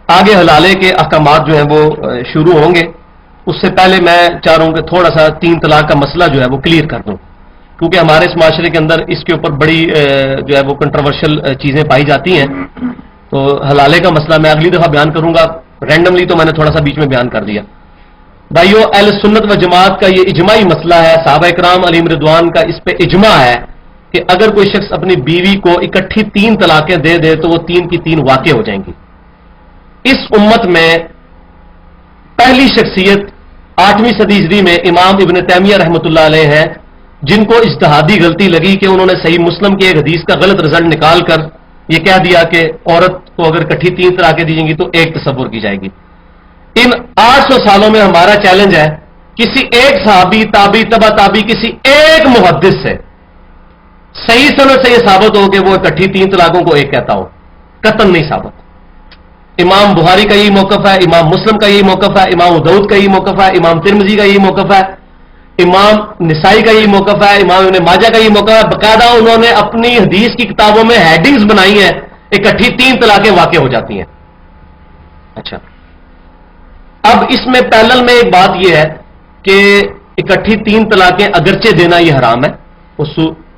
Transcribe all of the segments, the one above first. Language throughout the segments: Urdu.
آگے حلالے کے احکامات جو ہیں وہ شروع ہوں گے، اس سے پہلے میں چاہ رہا ہوں کہ تھوڑا سا 3 طلاق کا مسئلہ جو ہے وہ کلیئر کر دوں، کیونکہ ہمارے اس معاشرے کے اندر اس کے اوپر بڑی جو ہے وہ کنٹروورشل چیزیں پائی جاتی ہیں. تو حلالے کا مسئلہ میں اگلی دفعہ بیان کروں گا، رینڈملی تو میں نے تھوڑا سا بیچ میں بیان کر دیا. بھائیو، اہل سنت و جماعت کا یہ اجماعی مسئلہ ہے، صحابہ کرام علیہم رضوان کا اس پہ اجماع ہے کہ اگر کوئی شخص اپنی بیوی کو اکٹھی 3 طلاقیں دے دے تو وہ 3 کی 3 واقع ہو جائیں گی. اس امت میں پہلی شخصیت 8ویں صدی ہجری میں امام ابن تیمیہ رحمۃ اللہ علیہ ہیں، جن کو اجتہادی غلطی لگی کہ انہوں نے صحیح مسلم کی ایک حدیث کا غلط رزلٹ نکال کر یہ کہہ دیا کہ عورت کو اگر اکٹھی 3 طلاقیں دی جائیں گی تو 1 تصور کی جائے گی. ان 800 سالوں میں ہمارا چیلنج ہے کسی ایک صحابی، تابعی، تبع تابعی، کسی ایک محدث سے صحیح سند سے یہ ثابت ہو کہ وہ اکٹھی 3 طلاقوں کو 1 کہتا ہو. قطعاً نہیں ثابت. امام بخاری کا یہی موقف ہے، امام مسلم کا یہی موقف ہے، امام ابو داؤد کا یہی موقف ہے، امام ترمذی کا یہی موقف ہے، امام نسائی کا یہی موقف ہے، امام ابن ماجہ کا یہی موقف ہے. باقاعدہ انہوں نے اپنی حدیث کی کتابوں میں ہیڈنگز بنائی ہیں، اکٹھی 3 طلاقیں واقع ہو جاتی ہیں. اچھا، اب اس میں پیرلل میں ایک بات یہ ہے کہ اکٹھی 3 طلاقیں اگرچہ دینا یہ حرام ہے،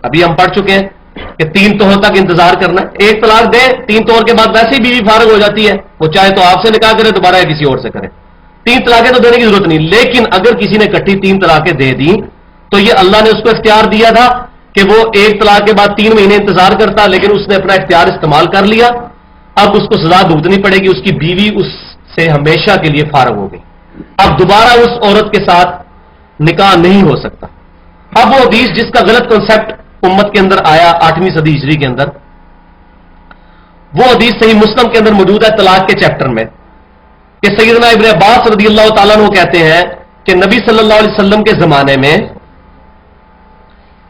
ابھی ہم پڑھ چکے ہیں کہ 3 توہر تک انتظار کرنا ہے. 1 طلاق دے، 3 توہر کے بعد ویسے ہی بیوی فارغ ہو جاتی ہے، وہ چاہے تو آپ سے نکاح کرے دوبارہ یا کسی اور سے کرے. 3 طلاقیں تو دینے کی ضرورت نہیں. لیکن اگر کسی نے اکٹھی 3 طلاقیں دے دی تو یہ اللہ نے اس کو اختیار دیا تھا کہ وہ 1 طلاق کے بعد 3 مہینے انتظار کرتا، لیکن اس نے اپنا اختیار استعمال کر لیا. اب اس کو سزا بھگتنی پڑے گی، اس کی بیوی اس سے ہمیشہ کے لیے فارغ ہو گئی. اب دوبارہ اس عورت کے ساتھ نکاح نہیں ہو سکتا. اب وہ حدیث جس کا غلط کنسپٹ امت کے اندر آیا 8ویں صدی ہجری کے اندر، وہ حدیث صحیح مسلم کے اندر موجود ہے طلاق کے چیپٹر میں کہ سیدنا ابن عباس رضی اللہ تعالیٰ عنہ کہتے ہیں کہ نبی صلی اللہ علیہ وسلم کے زمانے میں،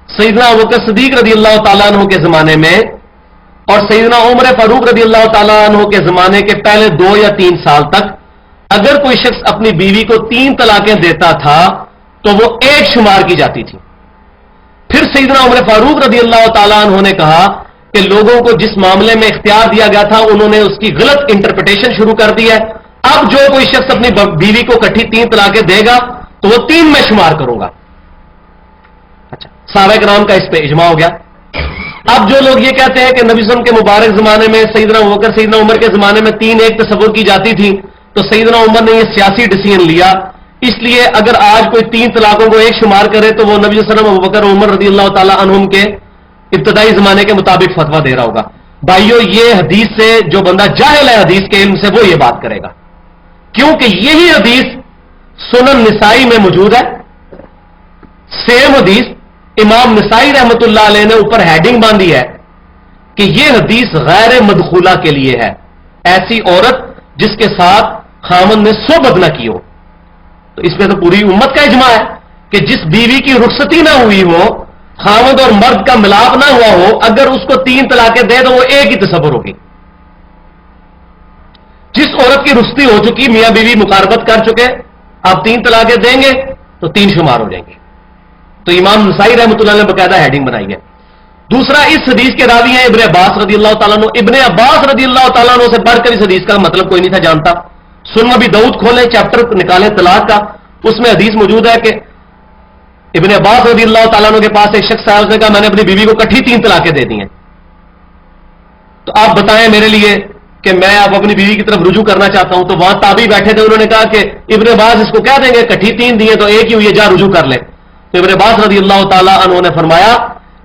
سیدنا ابوبکر صدیق رضی اللہ تعالیٰ عنہ کے زمانے میں اور سیدنا عمر فاروق رضی اللہ تعالیٰ عنہ کے زمانے کے پہلے 2 یا 3 سال تک اگر کوئی شخص اپنی بیوی کو 3 طلاقیں دیتا تھا تو وہ 1 شمار کی جاتی تھی. پھر سیدنا عمر فاروق رضی اللہ تعالیٰ عنہ نے کہا کہ لوگوں کو جس معاملے میں اختیار دیا گیا تھا انہوں نے اس کی غلط انٹرپریٹیشن شروع کر دی ہے. اب جو کوئی شخص اپنی بیوی کو اکٹھی 3 طلاقیں دے گا تو وہ 3 میں شمار کروں گا. اچھا، صحابہ کرام کا اس پہ اجماع ہو گیا. اب جو لوگ یہ کہتے ہیں کہ نبی صلی اللہ علیہ وسلم کے مبارک زمانے میں سیدنا ابوبکر سیدنا عمر کے زمانے میں 3 1 تصور کی جاتی تھی، تو سیدنا عمر نے یہ سیاسی ڈیسیژن لیا، اس لیے اگر آج کوئی 3 طلاقوں کو 1 شمار کرے تو وہ نبی صلی اللہ علیہ وسلم، ابوبکر، عمر رضی اللہ تعالیٰ عنہم کے ابتدائی زمانے کے مطابق فتویٰ دے رہا ہوگا. بھائیو، یہ حدیث سے جو بندہ جاہل ہے حدیث کے علم سے وہ یہ بات کرے گا، کیونکہ یہی حدیث سنن نسائی میں موجود ہے. سیم حدیث امام نسائی رحمت اللہ علیہ نے اوپر ہیڈنگ باندھی ہے کہ یہ حدیث غیر مدخولہ کے لیے ہے، ایسی عورت جس کے ساتھ خامن نے صحبت نہ کی ہو. تو اس میں تو پوری امت کا اجماع ہے کہ جس بیوی کی رخصتی نہ ہوئی ہو، خامد اور مرد کا ملاپ نہ ہوا ہو، اگر اس کو 3 طلاقیں دے تو وہ 1 ہی تصور ہوگی. جس عورت کی رخصتی ہو چکی، میاں بیوی مقاربت کر چکے، آپ 3 طلاقیں دیں گے تو 3 شمار ہو جائیں گے. تو امام نسائی رحمۃ اللہ نے باقاعدہ ہیڈنگ بنائی ہے. دوسرا، اس حدیث کے راوی ہیں ابن عباس رضی اللہ تعالیٰ عنہ. ابن عباس رضی اللہ تعالیٰ عنہ سے بڑھ کر اس حدیث کا مطلب کوئی نہیں تھا جانتا. سنن ابی داؤد کھولیں، چیپٹر نکالیں طلاق کا، اس میں حدیث موجود ہے کہ ابن عباس رضی اللہ تعالیٰ عنہ کے پاس ایک شخص آیا، اس نے کہا میں نے اپنی بیوی کو اکٹھی 3 طلاقیں دے دی ہیں، تو آپ بتائیں میرے لیے کہ میں اب اپنی بیوی کی طرف رجوع کرنا چاہتا ہوں. تو وہاں تابعی بیٹھے تھے، انہوں نے کہا کہ ابن عباس اس کو کہہ دیں گے اکٹھی 3 دی ہیں تو 1 ہی ہوئی ہے، جا رجوع کر لے. تو ابن عباس رضی اللہ تعالیٰ عنہ نے فرمایا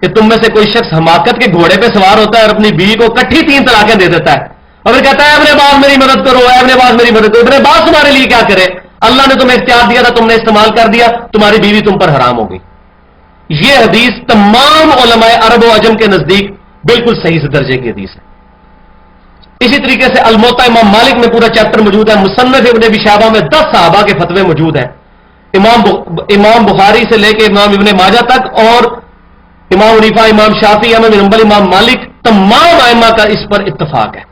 کہ تم میں سے کوئی شخص حماقت کے گھوڑے پہ سوار ہوتا ہے اور اپنی بیوی کو اکٹھی 3 طلاقیں دے دیتا ہے اور پھر کہتا ہے ابن عباس میری مدد کرو، ابن عباس میری مدد کرو. ابن عباس تمہارے لیے کیا کرے؟ اللہ نے تمہیں اختیار دیا تھا، تم نے استعمال کر دیا، تمہاری بیوی تم پر حرام ہو گئی. یہ حدیث تمام علماء عرب و عجم کے نزدیک بالکل صحیح سے درجے کی حدیث ہے. اسی طریقے سے الموطا امام مالک میں پورا چیپٹر موجود ہے. مصنف ابن ابی شیبہ میں 10 صحابہ کے فتوے موجود ہیں. امام بخاری سے لے کے امام ابن ماجہ تک اور امام حنیفہ، امام شافعی، احمد بن حنبل، امام مالک، تمام ائمہ کا اس پر اتفاق ہے.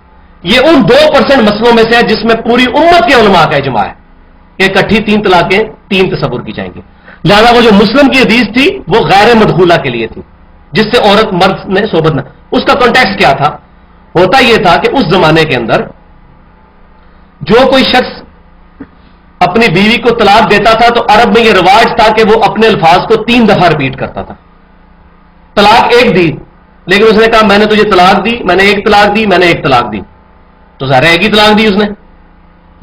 یہ ان 2% مسئلوں میں سے ہے جس میں پوری امت کے علماء کا اجماع ہے کہ اکٹھی 3 طلاقیں 3 تصور کی جائیں گی. لہذا وہ جو مسلم کی حدیث تھی وہ غیر مدخولہ کے لیے تھی، جس سے عورت مرد نے صحبت نہ. اس کا کانٹیکسٹ کیا تھا؟ ہوتا یہ تھا کہ اس زمانے کے اندر جو کوئی شخص اپنی بیوی کو طلاق دیتا تھا تو عرب میں یہ رواج تھا کہ وہ اپنے الفاظ کو 3 دفعہ ریپیٹ کرتا تھا. طلاق ایک دی لیکن اس نے کہا میں نے تجھے طلاق دی، میں نے ایک طلاق دی، میں نے ایک طلاق دی، تو ظاہر ایک ہی طلاق دی اس نے.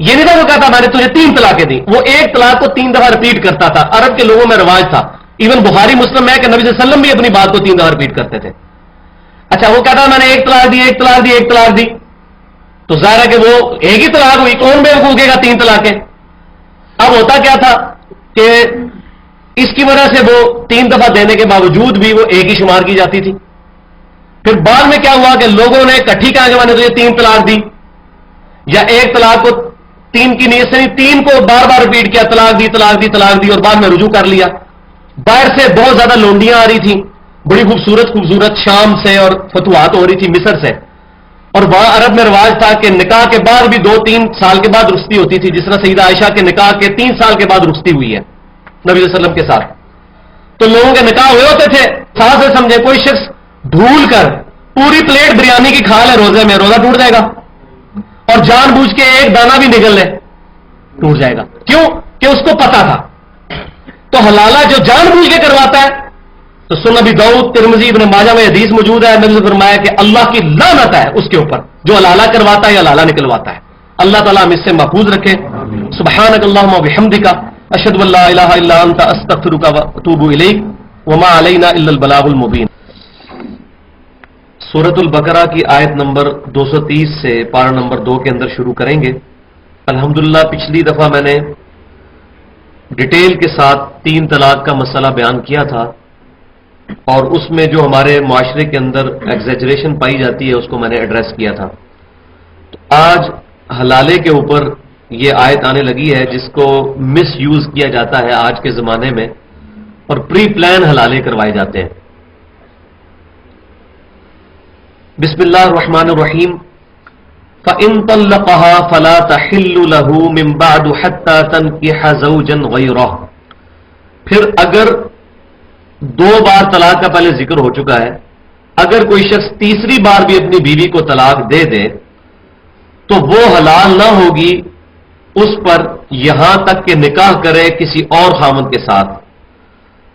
یہ نہیں تھا وہ کہتا میں نے تجھے 3 طلاقیں دی، وہ ایک طلاق کو 3 دفعہ ریپیٹ کرتا تھا. عرب کے لوگوں میں رواج تھا. ایون بخاری مسلم میں کہ نبی صلی اللہ علیہ وسلم بھی اپنی بات کو 3 دفعہ ریپیٹ کرتے تھے. اچھا وہ کہتا میں نے ایک طلاق دی، ایک طلاق دی، ایک طلاق دی، تو ظاہر ہے کہ وہ ایک ہی طلاق ہوئی. کون بے وقوف کہے گا 3 طلاقیں؟ اب ہوتا کیا تھا کہ اس کی وجہ سے وہ 3 دفعہ دینے کے باوجود بھی وہ ایک ہی شمار کی جاتی تھی. پھر بعد میں کیا ہوا کہ لوگوں نے اکٹھی کہا کہ میں نے تجھے 3 طلاق دی، یا ایک طلاق کو 3 کی نیت سے نہیں 3 کو بار بار ریپیٹ کیا، طلاق دی طلاق دی طلاق دی، اور بعد میں رجوع کر لیا. باہر سے بہت زیادہ لونڈیاں آ رہی تھیں، بڑی خوبصورت خوبصورت، شام سے، اور فتوحات ہو رہی تھی مصر سے. اور وہاں عرب میں رواج تھا کہ نکاح کے بعد بھی 2-3 سال کے بعد رخصتی ہوتی تھی، جس طرح سیدہ عائشہ کے نکاح کے 3 سال کے بعد رخصتی ہوئی ہے نبی صلی اللہ علیہ وسلم کے ساتھ. تو لوگوں کے نکاح ہوئے ہوتے تھے. ساتھ سے سمجھے کوئی شخص بھول کر پوری پلیٹ بریانی کی کھا لے روزے میں، روزہ ٹوٹ جائے گا. اور جان بوجھ کے ایک دانہ بھی نگل لے، ٹوٹ جائے گا. کیوں؟ کہ اس کو پتا تھا. تو حلالہ جو جان بوجھ کے کرواتا ہے، تو سنن ابی داؤد، ترمذی، ابن ماجہ میں حدیث موجود ہے، نبی نے فرمایا کہ اللہ کی لعنت ہے اس کے اوپر جو حلالہ کرواتا ہے یا حلالہ نکلواتا ہے. اللہ تعالیٰ ہم اس سے محفوظ رکھے. سبحانک اللہم و بحمدک، اشہد ان لا الہ الا انت، استغفرک و اتوب الیک، وما علینا الا البلاغ المبین. سورۃ البقرہ کی آیت نمبر 230 سے پارہ نمبر 2 کے اندر شروع کریں گے. الحمدللہ پچھلی دفعہ میں نے ڈیٹیل کے ساتھ 3 طلاق کا مسئلہ بیان کیا تھا، اور اس میں جو ہمارے معاشرے کے اندر ایگزیجریشن پائی جاتی ہے اس کو میں نے ایڈریس کیا تھا. تو آج حلالے کے اوپر یہ آیت آنے لگی ہے جس کو مس یوز کیا جاتا ہے آج کے زمانے میں، اور پری پلان حلالے کروائے جاتے ہیں. بسم اللہ الرحمن الرحیم. فَإِن طَلَّقَهَا فَلَا تَحِلُّ لَهُ مِن بَعْدُ حَتَّى تَنكِحَ زَوْجًا غَيْرَهُ. پھر اگر 2 بار طلاق کا پہلے ذکر ہو چکا ہے، اگر کوئی شخص تیسری بار بھی اپنی بیوی کو طلاق دے دے تو وہ حلال نہ ہوگی اس پر یہاں تک کہ نکاح کرے کسی اور خامند کے ساتھ.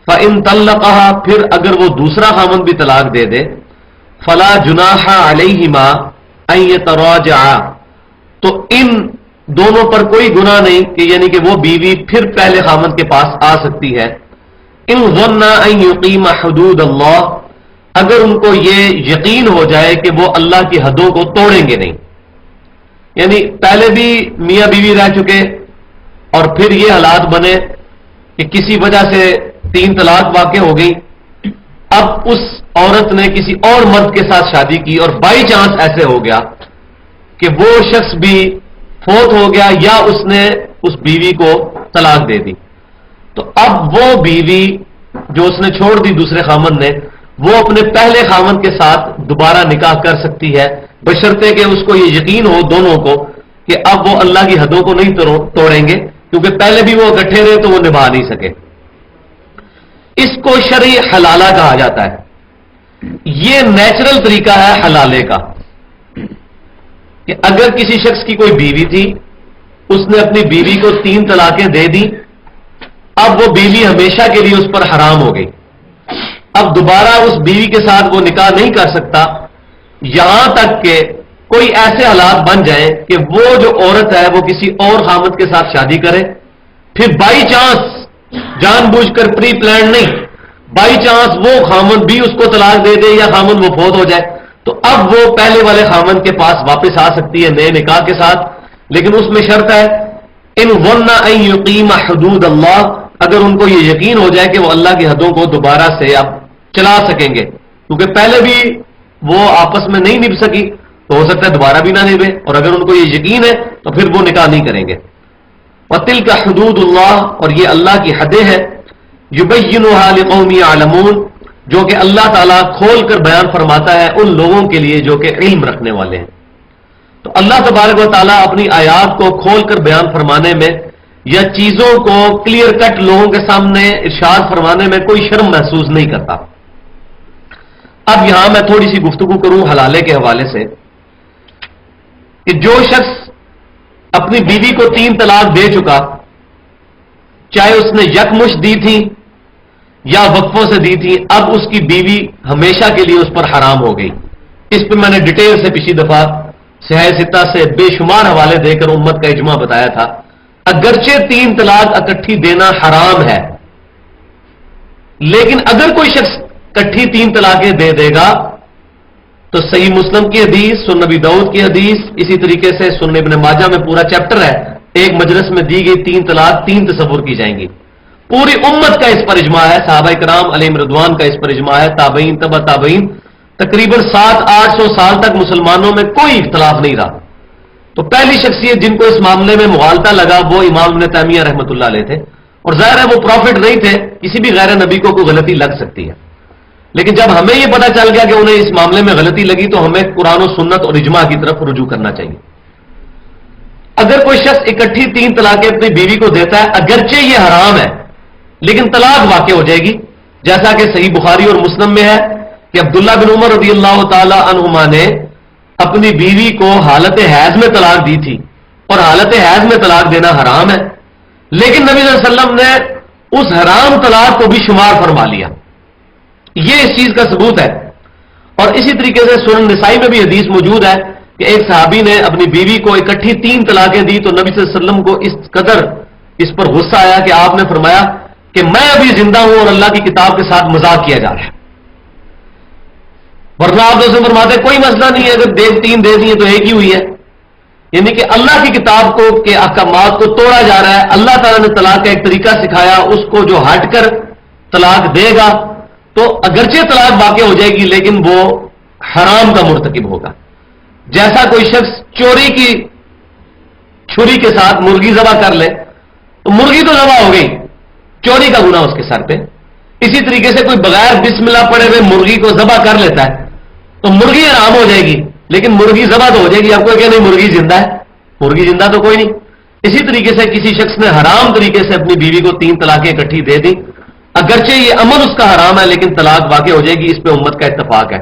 فَإِن طَلَّقَهَا، پھر اگر وہ دوسرا خامند بھی طلاق دے دے، فَلَا جُنَاحَ عَلَيْهِمَا أَن يَتَرَاجَعَا، تو ان دونوں پر کوئی گناہ نہیں کہ یعنی کہ وہ بیوی پھر پہلے خامند کے پاس آ سکتی ہے. ان ظنّا ان یقیما حدود اللہ، اگر ان کو یہ یقین ہو جائے کہ وہ اللہ کی حدوں کو توڑیں گے نہیں. یعنی پہلے بھی میاں بیوی رہ چکے اور پھر یہ حالات بنے کہ کسی وجہ سے 3 طلاق واقع ہو گئی. اب اس عورت نے کسی اور مرد کے ساتھ شادی کی اور بائی چانس ایسے ہو گیا کہ وہ شخص بھی فوت ہو گیا یا اس نے اس بیوی کو طلاق دے دی. تو اب وہ بیوی جو اس نے چھوڑ دی دوسرے خامند نے، وہ اپنے پہلے خامند کے ساتھ دوبارہ نکاح کر سکتی ہے، بشرطے کہ اس کو یہ یقین ہو دونوں کو کہ اب وہ اللہ کی حدوں کو نہیں توڑیں گے، کیونکہ پہلے بھی وہ اکٹھے رہے تو وہ نبھا نہیں سکے. اس کو شرعی حلالہ کہا جاتا ہے. یہ نیچرل طریقہ ہے حلالے کا کہ اگر کسی شخص کی کوئی بیوی تھی، اس نے اپنی بیوی کو 3 طلاقیں دے دی، اب وہ بیوی ہمیشہ کے لیے اس پر حرام ہو گئی. اب دوبارہ اس بیوی کے ساتھ وہ نکاح نہیں کر سکتا یہاں تک کہ کوئی ایسے حالات بن جائیں کہ وہ جو عورت ہے وہ کسی اور خامد کے ساتھ شادی کرے، پھر بائی چانس جان بوجھ کر پری پلان نہیں، بائی چانس وہ خامد بھی اس کو طلاق دے دے یا خامد وہ فوت ہو جائے، تو اب وہ پہلے والے خامد کے پاس واپس آ سکتی ہے نئے نکاح کے ساتھ. لیکن اس میں شرط ہے ان ظنّا ان یقیم حدود اللہ، اگر ان کو یہ یقین ہو جائے کہ وہ اللہ کی حدوں کو دوبارہ سے اب چلا سکیں گے، کیونکہ پہلے بھی وہ آپس میں نہیں نبھ سکی تو ہو سکتا ہے دوبارہ بھی نہ نبھے، اور اگر ان کو یہ یقین ہے تو پھر وہ نکاح نہیں کریں گے. وَتِلْكَ حُدُودُ اللَّهِ، اور یہ اللہ کی حدیں ہیں، يُبَيِّنُهَا لِقَوْمٍ يَعْلَمُونَ، جو کہ اللہ تعالیٰ کھول کر بیان فرماتا ہے ان لوگوں کے لیے جو کہ علم رکھنے والے ہیں. تو اللہ تبارک و تعالیٰ اپنی آیات کو کھول کر بیان فرمانے میں یا چیزوں کو کلیئر کٹ لوگوں کے سامنے ارشاد فرمانے میں کوئی شرم محسوس نہیں کرتا. اب یہاں میں تھوڑی سی گفتگو کروں حلالے کے حوالے سے کہ جو شخص اپنی بیوی کو 3 طلاق دے چکا، چاہے اس نے یکمشت دی تھی یا وقفوں سے دی تھی، اب اس کی بیوی ہمیشہ کے لیے اس پر حرام ہو گئی. اس پہ میں نے ڈیٹیل سے پچھلی دفعہ صحیح ستہ سے بے شمار حوالے دے کر امت کا اجماع بتایا تھا. اگرچہ 3 طلاق اکٹھی دینا حرام ہے، لیکن اگر کوئی شخص اکٹھی 3 طلاقیں دے دے گا تو صحیح مسلم کی حدیث، سنن نبی داؤد کی حدیث، اسی طریقے سے سنن ابن ماجہ میں پورا چیپٹر ہے، ایک مجلس میں دی گئی 3 طلاق 3 تصور کی جائیں گی. پوری امت کا اس پر اجماع ہے، صحابہ کرام علیہم رضوان کا اس پر اجماع ہے، تابعین تبع تابعین، تقریباً 700-800 سال تک مسلمانوں میں کوئی اختلاف نہیں رہا. تو پہلی شخصیت جن کو اس معاملے میں مغالطہ لگا وہ امام ابن تیمیہ رحمۃ اللہ علیہ تھے، اور ظاہر ہے وہ پروفٹ نہیں تھے، کسی بھی غیر نبی کو کوئی غلطی لگ سکتی ہے. لیکن جب ہمیں یہ پتہ چل گیا کہ انہیں اس معاملے میں غلطی لگی تو ہمیں قرآن و سنت اور اجماع کی طرف رجوع کرنا چاہیے. اگر کوئی شخص اکٹھی 3 طلاقیں اپنی بیوی کو دیتا ہے، اگرچہ یہ حرام ہے لیکن طلاق واقع ہو جائے گی، جیسا کہ صحیح بخاری اور مسلم میں ہے کہ عبداللہ بن عمر رضی اللہ تعالی عنہما نے اپنی بیوی کو حالت حیض میں طلاق دی تھی، اور حالت حیض میں طلاق دینا حرام ہے، لیکن نبی صلی اللہ علیہ وسلم نے اس حرام طلاق کو بھی شمار فرما لیا. یہ اس چیز کا ثبوت ہے. اور اسی طریقے سے سنن نسائی میں بھی حدیث موجود ہے کہ ایک صحابی نے اپنی بیوی کو اکٹھی 3 طلاقیں دی تو نبی صلی اللہ علیہ وسلم کو اس قدر اس پر غصہ آیا کہ آپ نے فرمایا کہ میں ابھی زندہ ہوں اور اللہ کی کتاب کے ساتھ مذاق کیا جا رہا ہے. ورنہ آپ تو فرماتے کوئی مسئلہ نہیں ہے، اگر 3 دے دی تو ایک ہی ہوئی ہے. یعنی کہ اللہ کی کتاب کو کے احکامات کو توڑا جا رہا ہے. اللہ تعالیٰ نے طلاق کا ایک طریقہ سکھایا، اس کو جو ہٹ کر طلاق دے گا تو اگرچہ طلاق واقع ہو جائے گی لیکن وہ حرام کا مرتکب ہوگا. جیسا کوئی شخص چوری کی چھری کے ساتھ مرغی ذبح کر لے تو مرغی تو ذبح ہو گئی، چوری کا گناہ اس کے سر پہ. اسی طریقے سے کوئی بغیر بسم اللہ پڑے ہوئے مرغی کو ذبح کر لیتا ہے تو مرغی حرام ہو جائے گی لیکن مرغی ذبح تو ہو جائے گی. آپ کو کہ نہیں مرغی زندہ ہے، مرغی زندہ تو کوئی نہیں. اسی طریقے سے کسی شخص نے حرام طریقے سے اپنی بیوی کو 3 طلاقیں اکٹھی دے دی، اگرچہ یہ عمل اس کا حرام ہے لیکن طلاق واقع ہو جائے گی. اس پہ امت کا اتفاق ہے،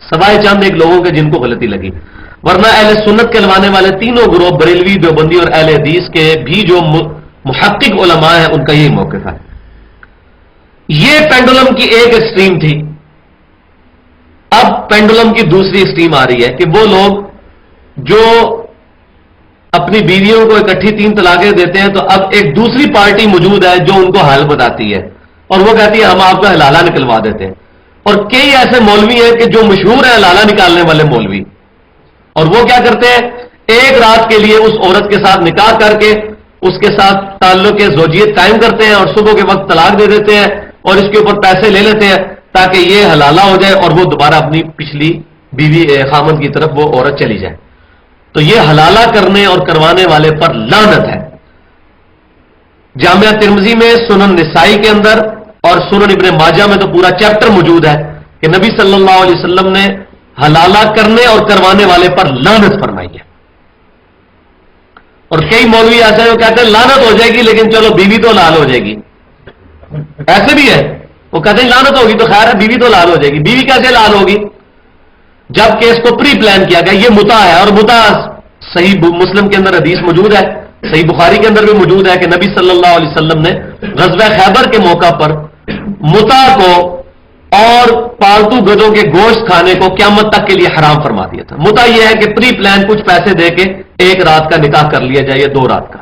سوائے چند ایک لوگوں کے جن کو غلطی لگی. ورنہ اہل سنت کہلوانے والے تینوں گروہ بریلوی، دیوبندی اور اہل حدیث کے بھی جو محقق علماء ہیں ان کا یہی موقف ہے. یہ پینڈولم کی ایک ایکسٹریم تھی. اب پینڈولم کی دوسری ایکسٹریم آ رہی ہے کہ وہ لوگ جو اپنی بیویوں کو اکٹھی 3 طلاقیں دیتے ہیں تو اب ایک دوسری پارٹی موجود ہے جو ان کو حل بتاتی ہے اور وہ کہتی ہے ہم آپ کا حلالہ نکلوا دیتے ہیں. اور کئی ایسے مولوی ہیں کہ جو مشہور ہیں حلالہ نکالنے والے مولوی، اور وہ کیا کرتے ہیں ایک رات کے لیے اس عورت کے ساتھ نکاح کر کے اس کے ساتھ تعلق زوجیت قائم کرتے ہیں اور صبح کے وقت طلاق دے دیتے ہیں اور اس کے اوپر پیسے لے لیتے ہیں تاکہ یہ حلالہ ہو جائے اور وہ دوبارہ اپنی پچھلی بیوی خامند کی طرف وہ عورت چلی جائے. تو یہ حلالہ کرنے اور کروانے والے پر لعنت ہے. جامعہ ترمذی میں، سنن نسائی کے اندر اور سنن ابن ماجہ میں تو پورا چیپٹر موجود ہے کہ نبی صلی اللہ علیہ وسلم نے حلالہ کرنے اور کروانے والے پر لعنت فرمائی ہے. اور کئی مولوی ایسے ہیں وہ کہتے ہیں لعنت ہو جائے گی لیکن چلو بیوی تو لال ہو جائے گی. ایسے بھی ہے، وہ کہتے ہیں لعنت ہوگی تو خیر ہے بیوی تو لال ہو جائے گی. بیوی کیسے لال ہوگی جب کہ اس کو پری پلان کیا گیا؟ یہ متع ہے، اور متع صحیح مسلم کے اندر حدیث موجود ہے، صحیح بخاری کے اندر بھی موجود ہے کہ نبی صلی اللہ علیہ وسلم نے غزوہ خیبر کے موقع پر متع کو اور پالتو گدوں کے گوشت کھانے کو قیامت تک کے لیے حرام فرما دیا تھا. متع یہ ہے کہ پری پلان کچھ پیسے دے کے 1 رات کا نکاح کر لیا جائے یا 2 رات کا.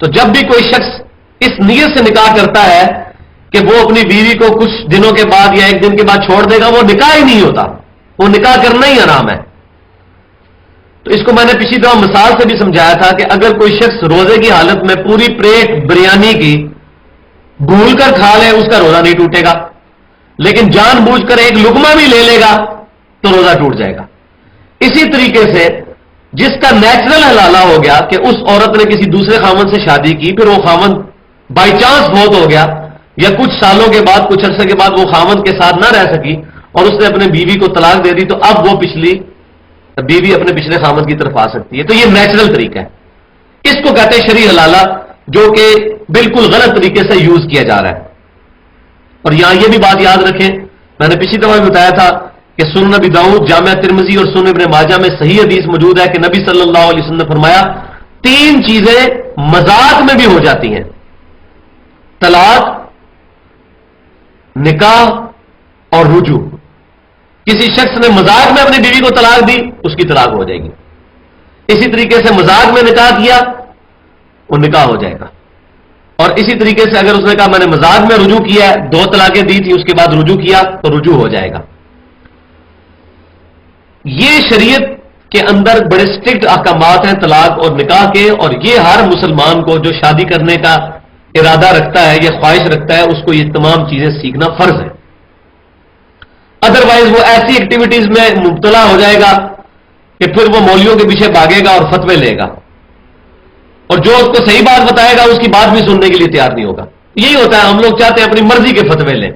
تو جب بھی کوئی شخص اس نیت سے نکاح کرتا ہے کہ وہ اپنی بیوی کو کچھ دنوں کے بعد یا 1 دن کے بعد چھوڑ دے گا، وہ نکاح ہی نہیں ہوتا، وہ نکاح کرنا ہی حرام ہے. تو اس کو میں نے پچھلی دفعہ مثال سے بھی سمجھایا تھا کہ اگر کوئی شخص روزے کی حالت میں پوری پلیٹ بریانی کی بھول کر کھا لے اس کا روزہ نہیں ٹوٹے گا، لیکن جان بوجھ کر 1 لقمہ بھی لے لے گا تو روزہ ٹوٹ جائے گا. اسی طریقے سے جس کا نیچرل حلالہ ہو گیا کہ اس عورت نے کسی دوسرے خامن سے شادی کی، پھر وہ خامن بائی چانس موت ہو گیا یا کچھ سالوں کے بعد کچھ عرصے کے بعد وہ خامن کے ساتھ نہ رہ سکی اور اس نے اپنے بیوی کو طلاق دے دی، تو اب وہ پچھلی بیوی اپنے پچھلے خامن کی طرف آ سکتی ہے. تو یہ نیچرل طریقہ ہے، اس کو کہتے ہیں شرعی حلالہ، جو کہ بالکل غلط طریقے سے یوز کیا جا رہا ہے. اور یہاں یہ بھی بات یاد رکھیں، میں نے پچھلی دفعہ بھی بتایا تھا کہ سنن نبی داؤد، جامعہ ترمذی اور سنن ابن ماجہ میں صحیح حدیث موجود ہے کہ نبی صلی اللہ علیہ وسلم نے فرمایا 3 چیزیں مذاق میں بھی ہو جاتی ہیں: طلاق، نکاح اور رجوع. کسی شخص نے مذاق میں اپنی بیوی کو طلاق دی، اس کی طلاق ہو جائے گی. اسی طریقے سے مذاق میں نکاح کیا، وہ نکاح ہو جائے گا. اور اسی طریقے سے اگر اس نے کہا میں نے مذاق میں رجوع کیا ہے، 2 طلاقیں دی تھی اس کے بعد رجوع کیا، تو رجوع ہو جائے گا. یہ شریعت کے اندر بڑے سٹرکٹ احکامات ہیں طلاق اور نکاح کے، اور یہ ہر مسلمان کو جو شادی کرنے کا ارادہ رکھتا ہے یا خواہش رکھتا ہے اس کو یہ تمام چیزیں سیکھنا فرض ہے. ادروائز وہ ایسی ایکٹیویٹیز میں مبتلا ہو جائے گا کہ پھر وہ مولویوں کے پیچھے بھاگے گا اور فتوے لے گا، اور جو اس کو صحیح بات بتائے گا اس کی بات بھی سننے کے لیے تیار نہیں ہوگا. یہی ہوتا ہے، ہم لوگ چاہتے ہیں اپنی مرضی کے فتوے لیں،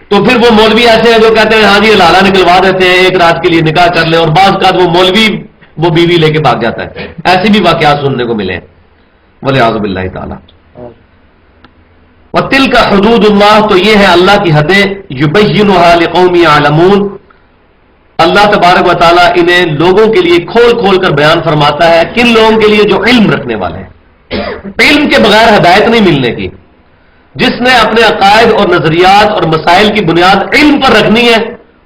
تو پھر وہ مولوی ایسے ہیں جو کہتے ہیں ہاں جی لالہ نکلوا دیتے ہیں، ایک رات کے لیے نکاح کر لیں، اور بعض کا وہ مولوی وہ بیوی لے کے بھاگ جاتا ہے. ایسے بھی واقعات سننے کو ملے ہیں والعیاذ باللہ تعالی. وَتِلْكَ حُدُودُ اللَّهِ، تو یہ ہے اللہ کی حدیں، يُبَيِّنُهَا لِقَوْمٍ يَعْلَمُونَ، اللہ تبارک و تعالیٰ انہیں لوگوں کے لیے کھول کھول کر بیان فرماتا ہے. کن لوگوں کے لیے؟ جو علم رکھنے والے ہیں. علم کے بغیر ہدایت نہیں ملنے کی. جس نے اپنے عقائد اور نظریات اور مسائل کی بنیاد علم پر رکھنی ہے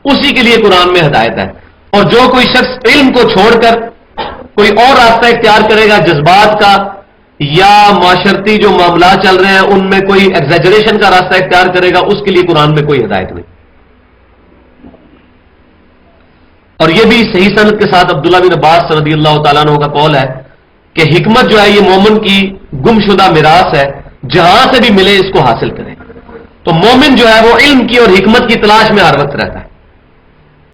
اسی کے لیے قرآن میں ہدایت ہے. اور جو کوئی شخص علم کو چھوڑ کر کوئی اور راستہ اختیار کرے گا، جذبات کا یا معاشرتی جو معاملات چل رہے ہیں ان میں کوئی ایگزیجریشن کا راستہ اختیار کرے گا، اس کے لیے قرآن میں کوئی ہدایت نہیں. اور یہ بھی صحیح سند کے ساتھ عبداللہ بن عباس رضی اللہ تعالیٰ عنہ کا قول ہے کہ حکمت جو ہے یہ مومن کی گمشدہ میراث ہے، جہاں سے بھی ملے اس کو حاصل کرے. تو مومن جو ہے وہ علم کی اور حکمت کی تلاش میں ہر وقت رہتا ہے.